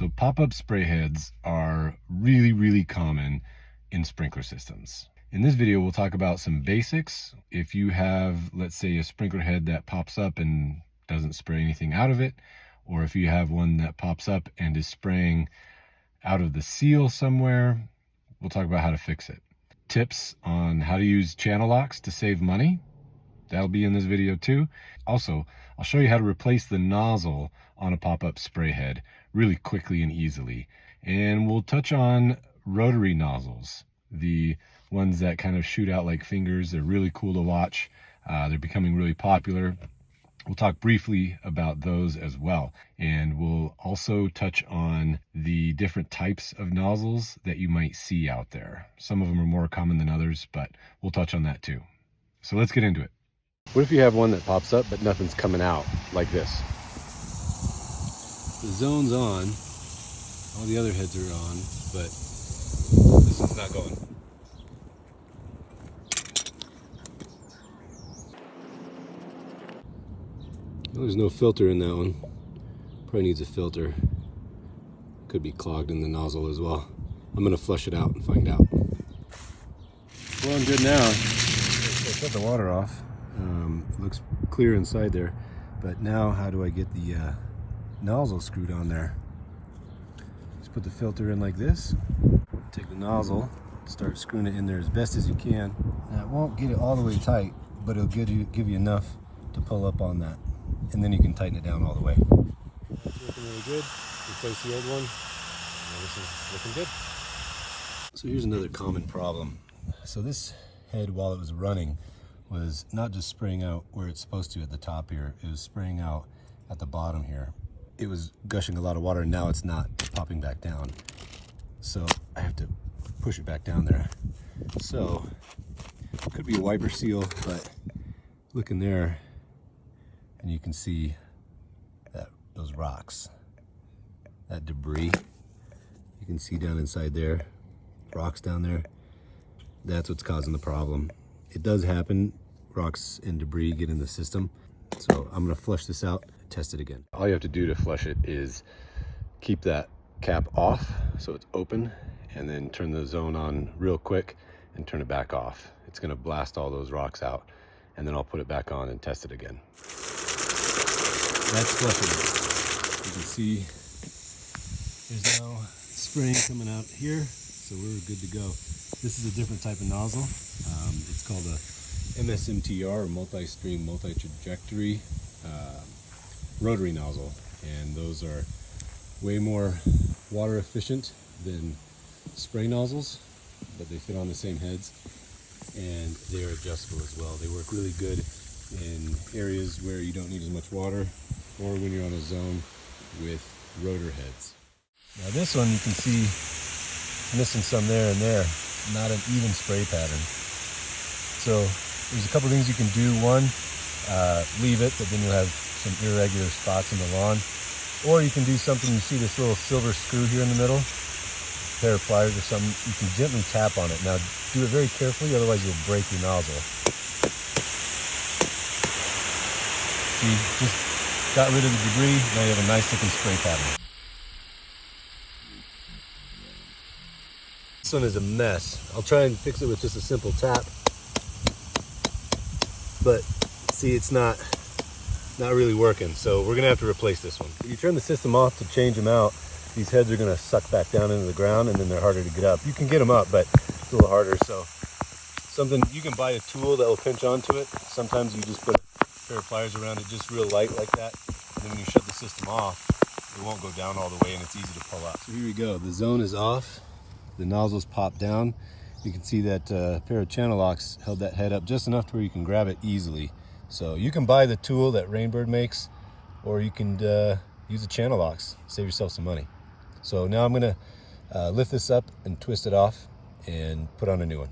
So pop-up spray heads are really common in sprinkler systems. In this video, we'll talk about some basics. If you have, let's say, a sprinkler head that pops up and doesn't spray anything out of it, or if you have one that pops up and is spraying out of the seal somewhere, we'll talk about how to fix it. Tips on how to use channel locks to save money, that'll be in this video too. Also, I'll show you how to replace the nozzle on a pop-up spray head really quickly and easily. And we'll touch on rotary nozzles, the ones that kind of shoot out like fingers. They're really cool to watch. They're becoming really popular. We'll talk briefly about those as well. And we'll also touch on the different types of nozzles that you might see out there. Some of them are more common than others, but we'll touch on that too. So let's get into it. What if you have one that pops up but nothing's coming out, like this? The zone's on, all the other heads are on, but this one's not going. There's no filter in that one. Probably needs a filter. Could be clogged in the nozzle as well. I'm gonna flush it out and find out. Well, I'm good now. I shut the water off. It looks clear inside there, but now how do I get the nozzle screwed on there? Just put the filter in like this. Take the nozzle, start screwing it in there as best as you can. Now it won't get it all the way tight, but it'll give you enough to pull up on that. And then you can tighten it down all the way. That's looking really good. Replace the old one. And this is looking good. So here's another common problem. So this head, while it was running, was not just spraying out where it's supposed to at the top here, it was spraying out at the bottom here. It was gushing a lot of water, and now it's not popping back down. So I have to push it back down there. So it could be a wiper seal, but look in there and you can see that those rocks, that debris. You can see down inside there, rocks down there. That's what's causing the problem. It does happen. Rocks and debris get in the system. So I'm gonna flush this out, test it again. All you have to do to flush it is keep that cap off so it's open, and then turn the zone on real quick and turn it back off. It's gonna blast all those rocks out, and then I'll put it back on and test it again. That's flushing it. You can see there's no spraying coming out here, so we're good to go. This is a different type of nozzle. It's called a MSMTR, or multi-stream, multi-trajectory rotary nozzle, and those are way more water efficient than spray nozzles, but they fit on the same heads, and they are adjustable as well. They work really good in areas where you don't need as much water, or when you're on a zone with rotor heads. Now this one, you can see missing some there and there, not an even spray pattern. So there's a couple things you can do. One, leave it, but then you'll have some irregular spots in the lawn. Or you can do something. You see this little silver screw here in the middle, a pair of pliers or something. You can gently tap on it. Now do it very carefully, otherwise you'll break your nozzle. See, just got rid of the debris. Now you have a nice looking spray pattern. This one is a mess. I'll try and fix it with just a simple tap. But see, it's not really working, so we're gonna have to replace this one. When you turn the system off to change them out, these heads are gonna suck back down into the ground, and then they're harder to get up. You can get them up, but it's a little harder. So something, you can buy a tool that will pinch onto it. Sometimes you just put a pair of pliers around it just real light like that, and then when you shut the system off, it won't go down all the way, and it's easy to pull up. So here we go. The zone is off. The nozzles pop down. You can see that pair of channel locks held that head up just enough to where you can grab it easily. So you can buy the tool that Rainbird makes, or you can use the channel locks, save yourself some money. So now I'm gonna lift this up and twist it off and put on a new one.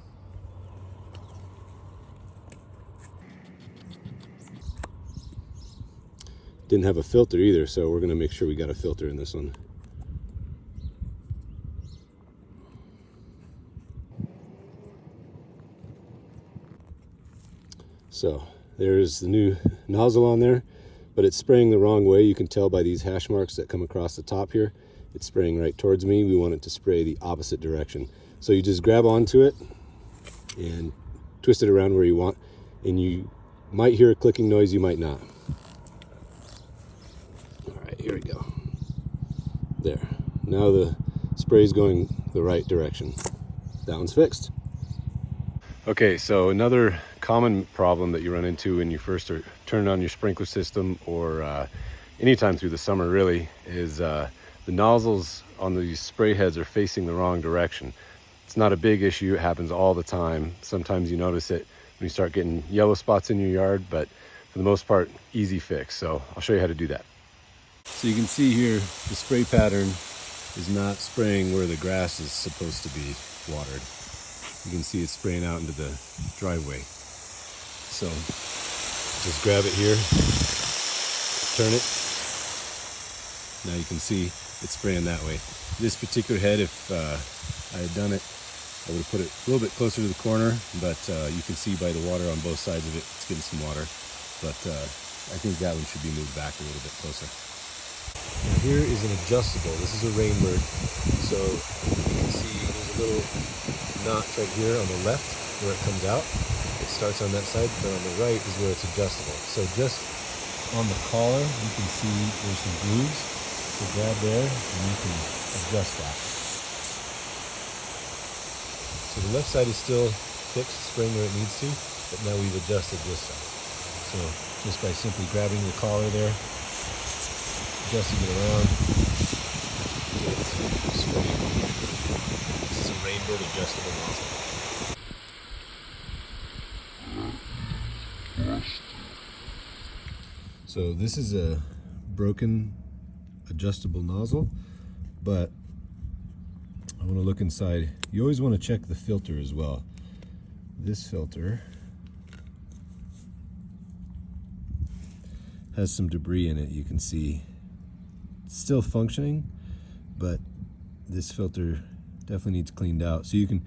Didn't have a filter either, so we're gonna make sure we got a filter in this one. So there's the new nozzle on there, but it's spraying the wrong way. You can tell by these hash marks that come across the top here. it's spraying right towards me. We want it to spray the opposite direction. So you just grab onto it and twist it around where you want, and you might hear a clicking noise, you might not. All right, here we go. There. Now the spray is going the right direction. That one's fixed. Okay, so another common problem that you run into when you first are turning on your sprinkler system, or anytime through the summer really, is the nozzles on these spray heads are facing the wrong direction. It's not a big issue, it happens all the time. Sometimes you notice it when you start getting yellow spots in your yard, but for the most part, easy fix. So I'll show you how to do that. So you can see here, the spray pattern is not spraying where the grass is supposed to be watered. You can see it's spraying out into the driveway. So just grab it here, turn it. Now you can see it's spraying that way. This particular head, if I had done it, I would have put it a little bit closer to the corner, but you can see by the water on both sides of it, it's getting some water. But I think that one should be moved back a little bit closer. Now here is an adjustable. This is a rainbird. So you can see there's a little notch right here on the left where it comes out. It starts on that side, but on the right is where it's adjustable. So just on the collar, you can see there's some grooves. So grab there and you can adjust that. So the left side is still fixed, spraying where it needs to, but now we've adjusted this side. So just by simply grabbing the collar there, adjusting it around, it's spraying. This is a rainbird adjustable nozzle. So this is a broken adjustable nozzle, but I want to look inside. You always want to check the filter as well. This filter has some debris in it. You can see it's still functioning, but this filter definitely needs cleaned out. So you can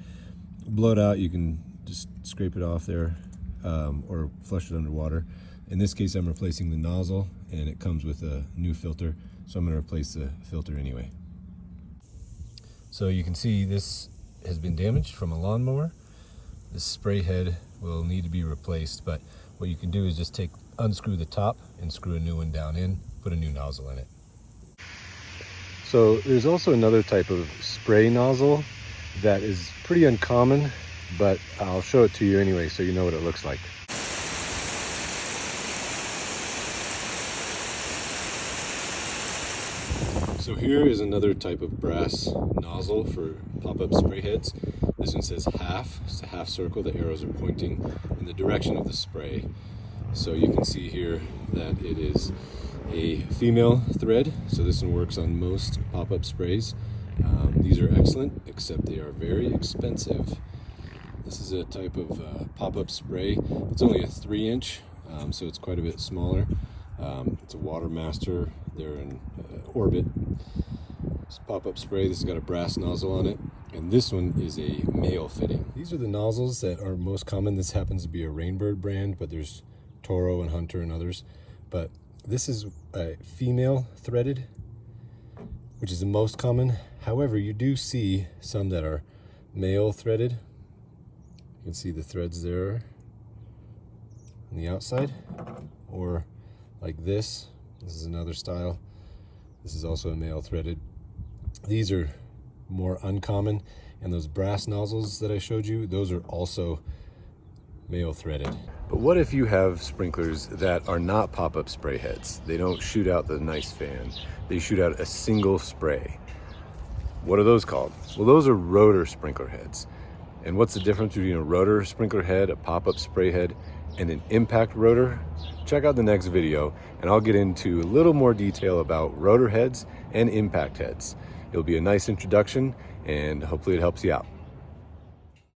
blow it out, you can just scrape it off there, or flush it underwater. In this case, I'm replacing the nozzle, and it comes with a new filter, so I'm going to replace the filter anyway. So you can see this has been damaged from a lawnmower. This spray head will need to be replaced, but what you can do is just unscrew the top and screw a new one down in, put a new nozzle in it. So there's also another type of spray nozzle that is pretty uncommon, but I'll show it to you anyway so you know what it looks like. So here is another type of brass nozzle for pop-up spray heads. This one says half. It's a half circle. The arrows are pointing in the direction of the spray. So you can see here that it is a female thread. So this one works on most pop-up sprays. These are excellent, except they are very expensive. This is a type of pop-up spray. It's only a 3-inch, so it's quite a bit smaller. It's a Watermaster. They're in orbit. It's a pop-up spray. This has got a brass nozzle on it, and this one is a male fitting. These are the nozzles that are most common. This happens to be a Rainbird brand, but there's Toro and Hunter and others. But this is a female threaded, which is the most common. However, you do see some that are male threaded. You can see the threads there on the outside, or like this. This is another style. This is also a male threaded. These are more uncommon, and those brass nozzles that I showed you, those are also male threaded. But what if you have sprinklers that are not pop-up spray heads? They don't shoot out the nice fan. They shoot out a single spray. What are those called? Well, those are rotor sprinkler heads. And what's the difference between a rotor sprinkler head, a pop-up spray head, and an impact rotor? Check out the next video, and I'll get into a little more detail about rotor heads and impact heads. It'll be a nice introduction, and hopefully it helps you out.